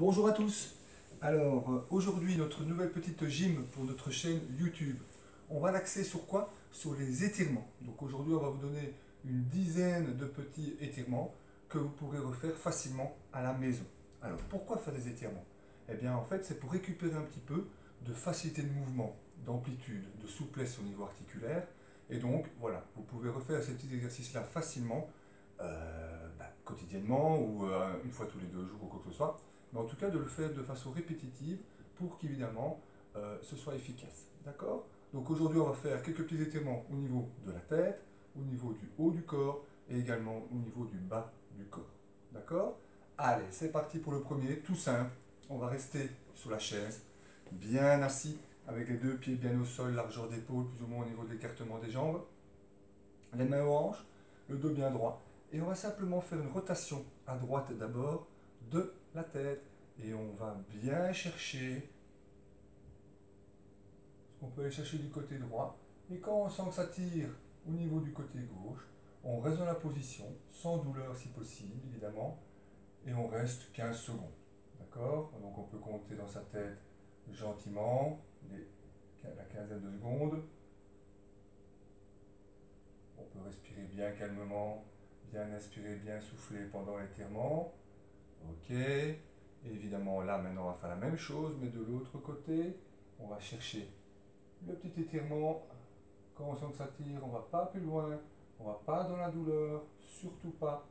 Bonjour à tous. Alors aujourd'hui notre nouvelle petite gym pour notre chaîne YouTube. On va l'axer sur quoi? Sur les étirements. Donc aujourd'hui on va vous donner une dizaine de petits étirements que vous pourrez refaire facilement à la maison. Alors pourquoi faire des étirements? Eh bien en fait c'est pour récupérer un petit peu de facilité de mouvement, d'amplitude, de souplesse au niveau articulaire. Et donc voilà, vous pouvez refaire ces petits exercices-là facilement, quotidiennement ou une fois tous les 2 jours ou quoi que ce soit. Mais en tout cas de le faire de façon répétitive pour qu'évidemment ce soit efficace. D'accord? Donc aujourd'hui on va faire quelques petits étirements au niveau de la tête, au niveau du haut du corps et également au niveau du bas du corps. D'accord? Allez, c'est parti pour le premier, tout simple. On va rester sur la chaise, bien assis, avec les deux pieds bien au sol, largeur d'épaule, plus ou moins au niveau de l'écartement des jambes. Les mains aux hanches, le dos bien droit. Et on va simplement faire une rotation à droite d'abord de la tête. Et on va bien chercher ce qu'on peut aller chercher du côté droit. Et quand on sent que ça tire au niveau du côté gauche, on reste dans la position, sans douleur si possible, évidemment. Et on reste 15 secondes. D'accord? Donc on peut compter dans sa tête gentiment, la quinzaine de secondes. On peut respirer bien calmement, bien inspirer, bien souffler pendant l'étirement. Ok. Et évidemment, là, maintenant, on va faire la même chose, mais de l'autre côté. On va chercher le petit étirement. Quand on sent que ça tire, on ne va pas plus loin. On ne va pas dans la douleur, surtout pas.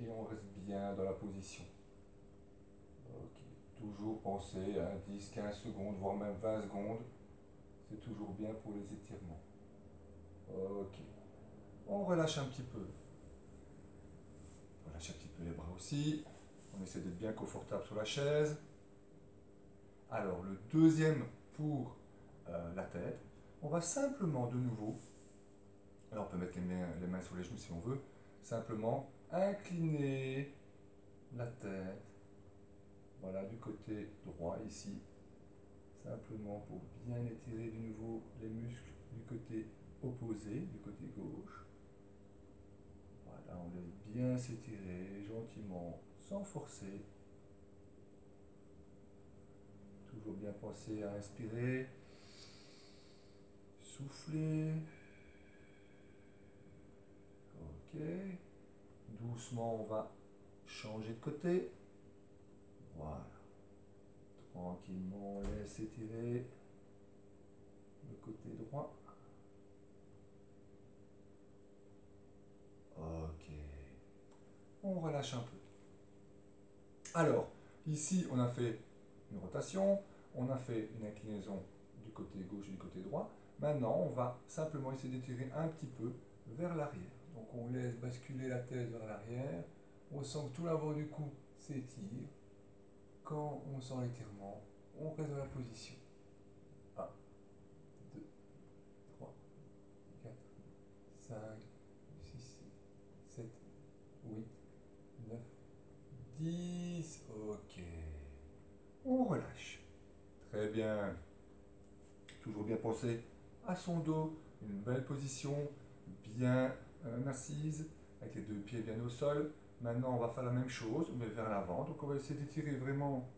Et on reste bien dans la position. Ok. Toujours penser à 10, 15 secondes, voire même 20 secondes. C'est toujours bien pour les étirements. Ok. On relâche un petit peu. On relâche un petit peu les bras aussi. On essaie d'être bien confortable sur la chaise. Alors, le deuxième pour la tête, on va simplement de nouveau, alors on peut mettre les mains sur les genoux si on veut, simplement incliner la tête, voilà, du côté droit ici, simplement pour bien étirer de nouveau les muscles du côté opposé, du côté gauche. Voilà, on laisse bien s'étirer gentiment, sans forcer. Toujours bien penser à inspirer, souffler. Ok. Doucement, on va changer de côté. Voilà. Tranquillement, on laisse étirer le côté droit. Ok. On relâche un peu. Alors, ici, on a fait une rotation, on a fait une inclinaison du côté gauche et du côté droit. Maintenant, on va simplement essayer d'étirer un petit peu vers l'arrière. Donc, on laisse basculer la tête vers l'arrière. On sent que tout l'avant du cou s'étire. Quand on sent l'étirement, on reste dans la position. 1, 2, 3, 4, 5, 6, 7, 8, 9, 10. Ok. On relâche. Très bien. Toujours bien penser à son dos. Une belle position, bien assise, avec les deux pieds bien au sol. Maintenant, on va faire la même chose, mais vers l'avant. Donc, on va essayer d'étirer vraiment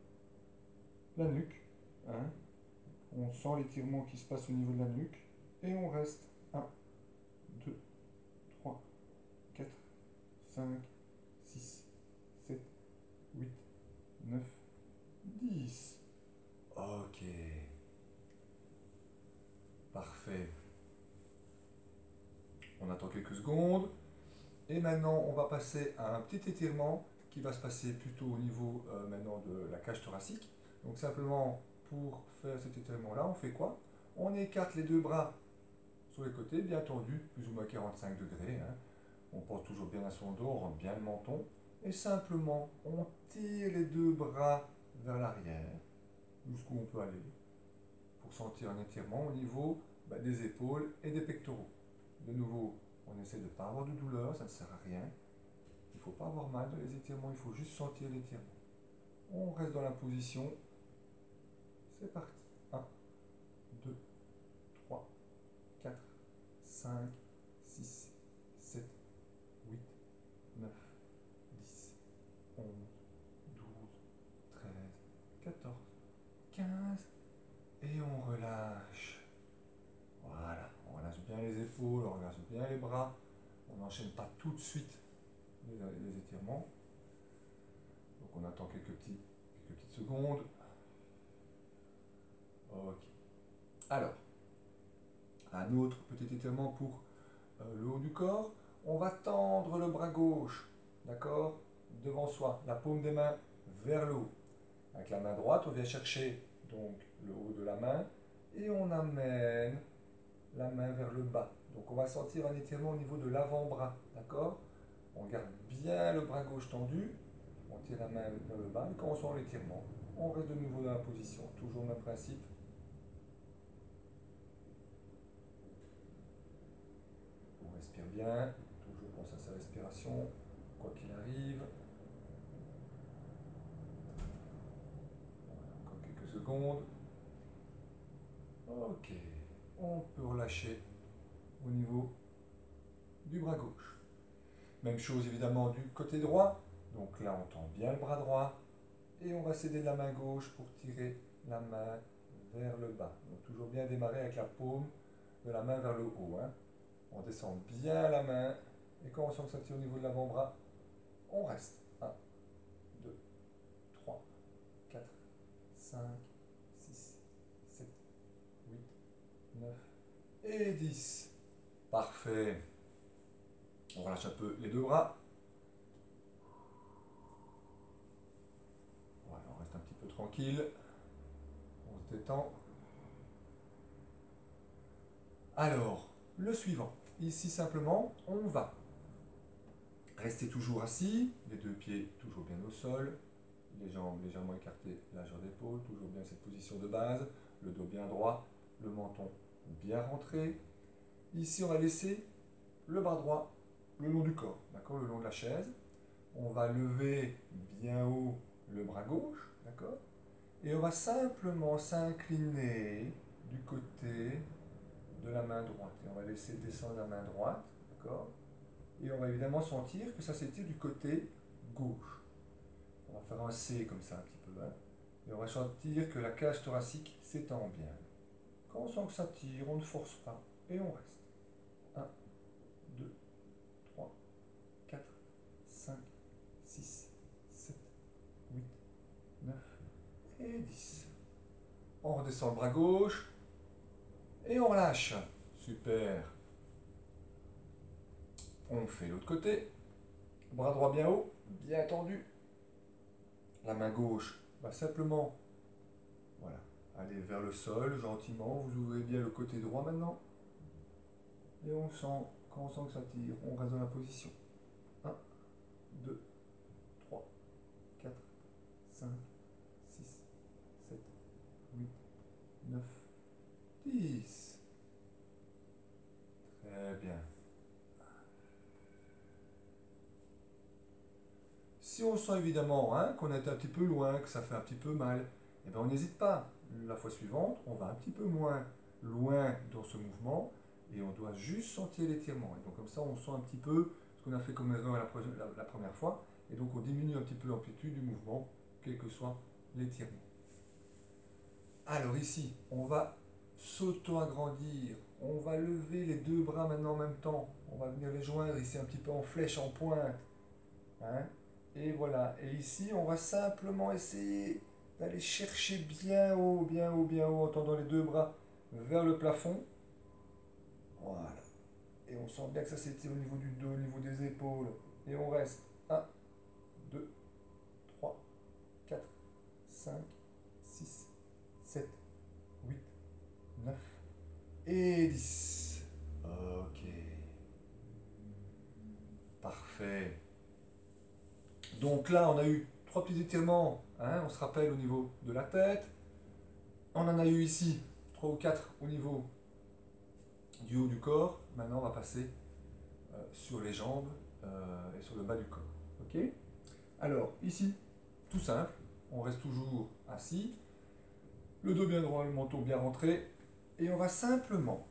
la nuque. Hein. On sent l'étirement qui se passe au niveau de la nuque. Et on reste 1, 2, 3, 4, 5, 6, 7, 8, 9, 10. Ok. Parfait. On attend quelques secondes. Et maintenant, on va passer à un petit étirement qui va se passer plutôt au niveau maintenant de la cage thoracique. Donc simplement, pour faire cet étirement-là, on fait quoi? On écarte les deux bras sur les côtés, bien tendus, plus ou moins 45 degrés. Hein. On porte toujours bien à son dos, on rentre bien le menton. Et simplement, on tire les deux bras vers l'arrière, jusqu'où on peut aller, pour sentir un étirement au niveau des épaules et des pectoraux. De nouveau, on essaie de ne pas avoir de douleur, ça ne sert à rien. Il ne faut pas avoir mal dans les étirements, il faut juste sentir l'étirement. On reste dans la position. C'est parti. 1, 2, 3, 4, 5, 6, 7, 8, 9, 10, 11, 12, relâche bien les bras. On n'enchaîne pas tout de suite les étirements. Donc on attend quelques petites secondes. Ok. Alors, un autre petit étirement pour le haut du corps. On va tendre le bras gauche, d'accord, devant soi, la paume des mains vers le haut. Avec la main droite, on vient chercher donc le haut de la main et on amène la main vers le bas. Donc on va sentir un étirement au niveau de l'avant-bras, d'accord? On garde bien le bras gauche tendu, on tire la main vers le bas et quand on sent l'étirement, on reste de nouveau dans la position. Toujours le même principe. On respire bien, toujours penser à sa respiration, quoi qu'il arrive. Voilà, encore quelques secondes. Ok, on peut relâcher au niveau du bras gauche. Même chose évidemment du côté droit. Donc là, on tend bien le bras droit et on va s'aider de la main gauche pour tirer la main vers le bas. Donc toujours bien démarrer avec la paume de la main vers le haut. Hein. On descend bien la main et quand on sent que ça tire au niveau de l'avant-bras, on reste. 1, 2, 3, 4, 5, 6, 7, 8, 9 et 10. Parfait. On relâche un peu les deux bras. Voilà, on reste un petit peu tranquille. On se détend. Alors, le suivant. Ici simplement, on va rester toujours assis, les deux pieds toujours bien au sol, les jambes légèrement écartées, largeur d'épaule, toujours bien cette position de base, le dos bien droit, le menton bien rentré. Ici, on va laisser le bras droit le long du corps, d'accord, le long de la chaise. On va lever bien haut le bras gauche, d'accord, et on va simplement s'incliner du côté de la main droite. Et on va laisser descendre la main droite, d'accord, et on va évidemment sentir que ça s'étire du côté gauche. On va faire un C comme ça un petit peu, hein, et on va sentir que la cage thoracique s'étend bien. Quand on sent que ça tire, on ne force pas, et on reste. 1, 2, 3, 4, 5, 6, 7, 8, 9 et 10. On redescend le bras gauche et on relâche. Super. On fait l'autre côté. Bras droit bien haut, bien tendu. La main gauche va simplement voilà, aller vers le sol gentiment. Vous ouvrez bien le côté droit maintenant. Et on sent, quand on sent que ça tire, on reste dans la position. 1, 2, 3, 4, 5, 6, 7, 8, 9, 10. Très bien. Si on sent évidemment hein, qu'on est un petit peu loin, que ça fait un petit peu mal, eh bien on n'hésite pas. La fois suivante, on va un petit peu moins loin dans ce mouvement et on doit juste sentir l'étirement. Et donc comme ça, on sent un petit peu ce qu'on a fait comme erreur la première fois. Et donc on diminue un petit peu l'amplitude du mouvement, quel que soit l'étirement. Alors ici, on va s'auto-agrandir. On va lever les deux bras maintenant en même temps. On va venir les joindre ici un petit peu en flèche, en pointe. Hein. Et voilà. Et ici, on va simplement essayer d'aller chercher bien haut, bien haut, bien haut, en tendant les deux bras vers le plafond. Voilà. Et on sent bien que ça s'étire au niveau du dos, au niveau des épaules. Et on reste 1, 2, 3, 4, 5, 6, 7, 8, 9 et 10. Ok. Parfait. Donc là, on a eu 3 petits étirements, hein, on se rappelle au niveau de la tête. On en a eu ici 3 ou 4 au niveau du haut du corps. Maintenant, on va passer sur les jambes et sur le bas du corps. Ok. Alors, ici, tout simple, on reste toujours assis, le dos bien droit, le menton bien rentré, et on va simplement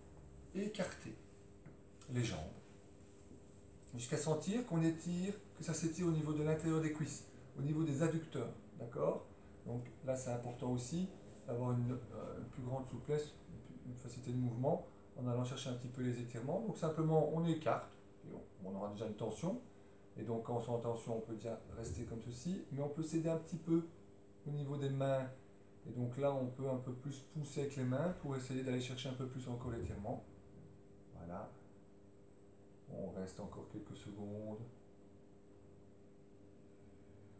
écarter les jambes jusqu'à sentir qu'on étire, que ça s'étire au niveau de l'intérieur des cuisses, au niveau des adducteurs, d'accord? Donc là, c'est important aussi d'avoir une plus grande souplesse, une facilité de mouvement en allant chercher un petit peu les étirements. Donc simplement on écarte, et on aura déjà une tension. Et donc quand on sent en tension, on peut déjà rester comme ceci, mais on peut s'aider un petit peu au niveau des mains. Et donc là, on peut un peu plus pousser avec les mains pour essayer d'aller chercher un peu plus encore l'étirement. Voilà. On reste encore quelques secondes.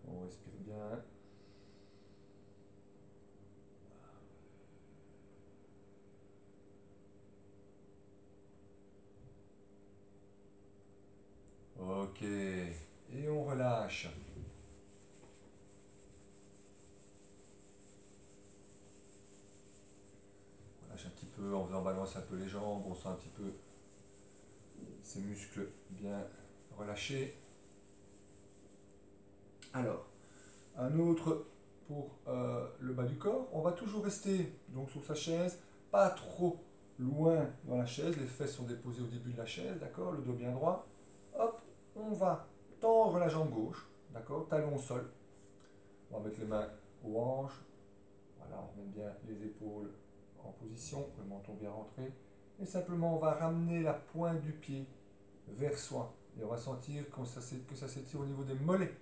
On respire bien. Ok. Et on relâche. On lâche un petit peu en faisant balancer un peu les jambes. On sent un petit peu ces muscles bien relâchés. Alors, un autre pour le bas du corps. On va toujours rester donc sur sa chaise, pas trop loin dans la chaise. Les fesses sont déposées au début de la chaise, d'accord? Le dos bien droit. Hop, on va tendre la jambe gauche, d'accord? Talon au sol. On va mettre les mains aux hanches. Voilà, on remet bien les épaules en position, le menton bien rentré. Et simplement, on va ramener la pointe du pied vers soi. Et on va sentir que ça s'étire au niveau des mollets.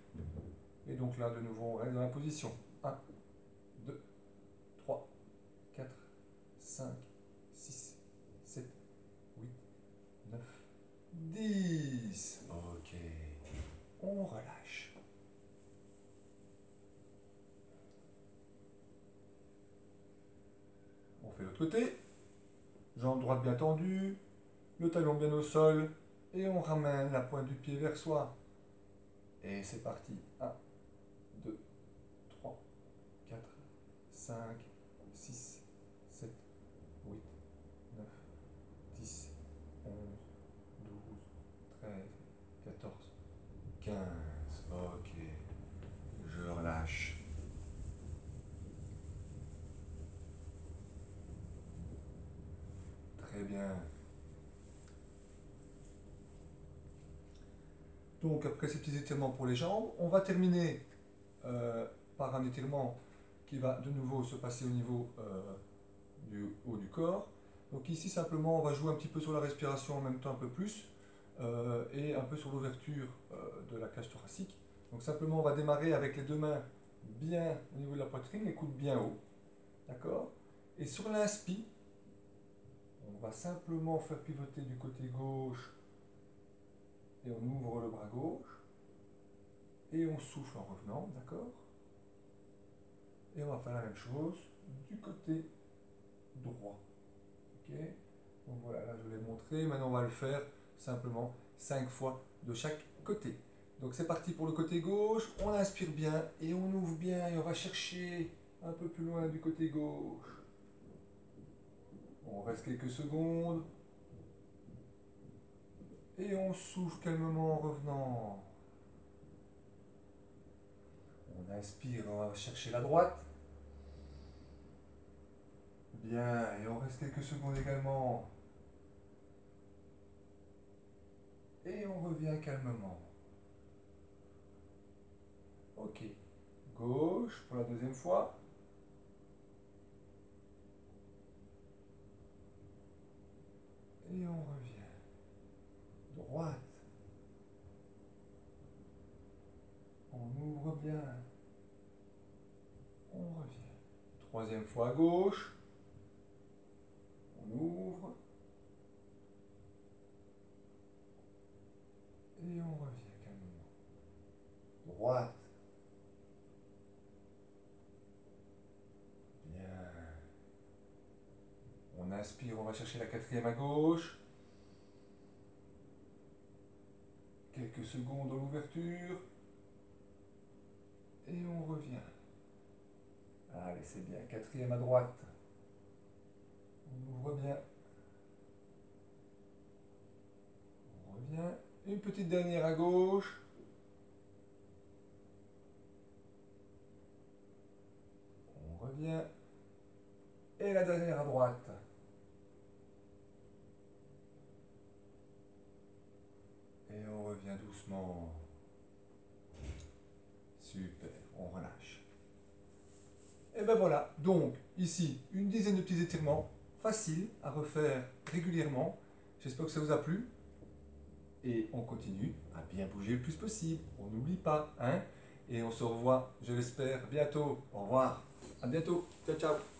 Et donc là, de nouveau, on reste dans la position. 1, 2, 3, 4, 5, 6, 7, 8, 9, 10. Ok. On relâche. On fait l'autre côté. Jambe droite bien tendue. Le talon bien au sol. Et on ramène la pointe du pied vers soi. Et c'est parti. 1, 2, 3, 4, 5, 6, 7, 8, 9, 10, 11, 12, 13, 14, 15. Ok. Je relâche. Très bien. Donc après ces petits étirements pour les jambes, on va terminer par un étirement qui va de nouveau se passer au niveau du haut du corps. Donc ici simplement on va jouer un petit peu sur la respiration en même temps un peu plus et un peu sur l'ouverture de la cage thoracique. Donc simplement on va démarrer avec les deux mains bien au niveau de la poitrine, les coudes bien hauts. D'accord? Et sur l'inspire, on va simplement faire pivoter du côté gauche et on ouvre le bras gauche. Et on souffle en revenant, d'accord? Et on va faire la même chose du côté droit. Ok? Donc voilà, là je vous l'ai montré. Maintenant on va le faire simplement 5 fois de chaque côté. Donc c'est parti pour le côté gauche. On inspire bien et on ouvre bien et on va chercher un peu plus loin du côté gauche. On reste quelques secondes. Et on souffle calmement en revenant. On inspire, on va chercher la droite. Bien, et on reste quelques secondes également. Et on revient calmement. Ok. Gauche pour la deuxième fois. Et on revient. Droite. On ouvre bien. On revient. Troisième fois à gauche. On ouvre. Et on revient calmement. Droite. Bien. On inspire, on va chercher la quatrième à gauche. Quelques secondes dans l'ouverture. Et on revient. Allez, c'est bien. Quatrième à droite. On ouvre bien. On revient. Une petite dernière à gauche. On revient. Et la dernière à droite. Et on revient doucement. Super, on relâche. Et ben voilà, donc ici, une dizaine de petits étirements facile à refaire régulièrement. J'espère que ça vous a plu. Et on continue à bien bouger le plus possible. On n'oublie pas, hein. Et on se revoit, je l'espère, bientôt. Au revoir. À bientôt. Ciao, ciao.